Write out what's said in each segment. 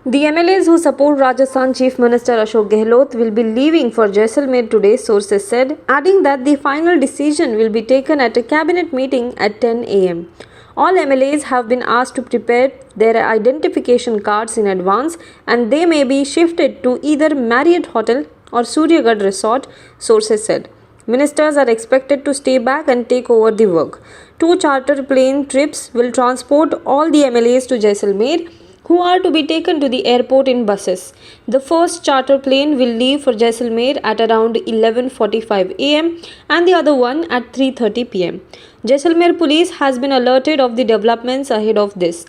The MLAs who support Rajasthan Chief Minister Ashok Gehlot will be leaving for Jaisalmer today, sources said, adding that the final decision will be taken at a cabinet meeting at 10 am. All MLAs have been asked to prepare their identification cards in advance and they may be shifted to either Marriott Hotel or Suryagad Resort, sources said. Ministers are expected to stay back and take over the work. 2 charter plane trips will transport all the MLAs to Jaisalmer, who are to be taken to the airport in buses. The first charter plane will leave for Jaisalmer at around 11:45 am and the other one at 3:30 pm. Jaisalmer police has been alerted of the developments ahead of this.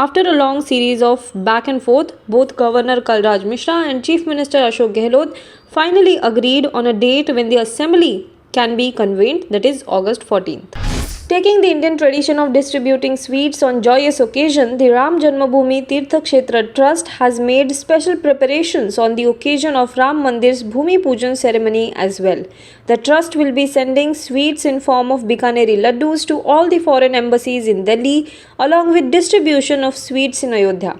After a long series of back and forth, both Governor Kalraj Mishra and Chief Minister Ashok Gehlot finally agreed on a date when the assembly can be convened, that is August 14th. Taking the Indian tradition of distributing sweets on joyous occasion, the Ram Janmabhoomi Tirtha Kshetra Trust has made special preparations on the occasion of Ram Mandir's Bhumi Pujan ceremony as well. The trust will be sending sweets in form of Bikaneri laddus to all the foreign embassies in Delhi, along with distribution of sweets in Ayodhya.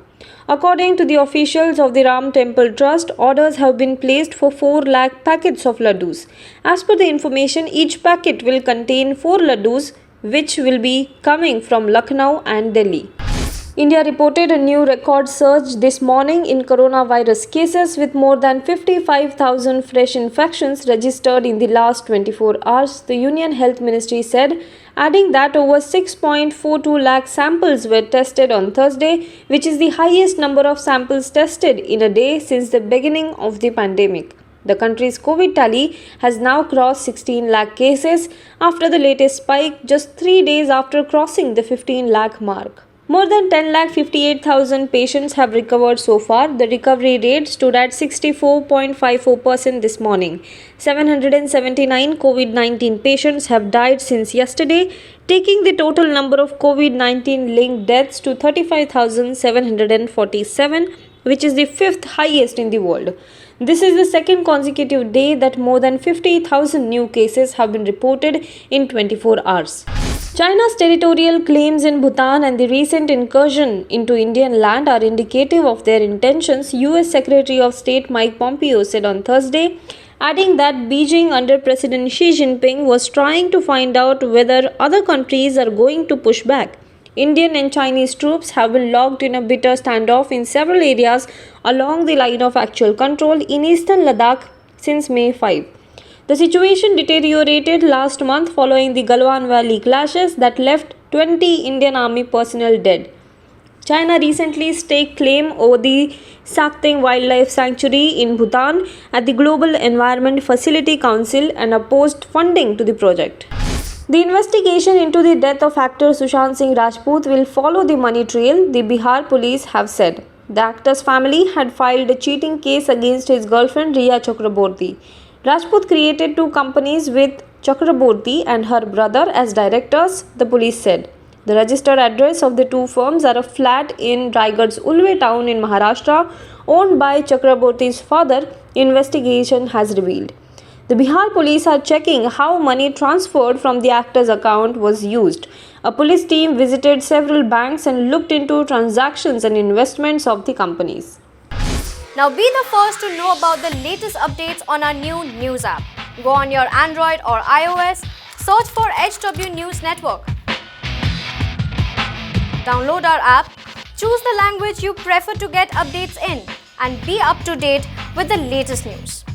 According to the officials of the Ram Temple Trust, orders have been placed for 4 lakh packets of laddus. As per the information, each packet will contain 4 laddus, which will be coming from Lucknow and Delhi. India reported a new record surge this morning in coronavirus cases with more than 55,000 fresh infections registered in the last 24 hours, the Union Health Ministry said, adding that over 6.42 lakh samples were tested on Thursday, which is the highest number of samples tested in a day since the beginning of the pandemic. The country's COVID tally has now crossed 16 lakh cases after the latest spike just 3 days after crossing the 15 lakh mark. More than 10,58,000 patients have recovered so far. The recovery rate stood at 64.54% this morning. 779 COVID-19 patients have died since yesterday, taking the total number of COVID-19 linked deaths to 35,747, which is the 5th highest in the world. This is the second consecutive day that more than 50,000 new cases have been reported in 24 hours. China's territorial claims in Bhutan and the recent incursion into Indian land are indicative of their intentions, US Secretary of State Mike Pompeo said on Thursday, adding that Beijing under President Xi Jinping was trying to find out whether other countries are going to push back. Indian and Chinese troops have been locked in a bitter standoff in several areas along the line of actual control in eastern Ladakh since May 5. The situation deteriorated last month following the Galwan Valley clashes that left 20 Indian Army personnel dead. China recently staked claim over the Sakteng Wildlife Sanctuary in Bhutan at the Global Environment Facility Council and opposed funding to the project. The investigation into the death of actor Sushant Singh Rajput will follow the money trail, the Bihar police have said. The actor's family had filed a cheating case against his girlfriend Riya Chakraborty. Rajput created 2 companies with Chakraborty and her brother as directors, the police said. The registered address of the 2 firms are a flat in Raigad's Ulve town in Maharashtra, owned by Chakraborty's father, investigation has revealed. The Bihar police are checking how money transferred from the actor's account was used. A police team visited several banks and looked into transactions and investments of the companies. Now be the first to know about the latest updates on our new news app. Go on your Android or iOS, search for HW News Network. Download our app, choose the language you prefer to get updates in, and be up to date with the latest news.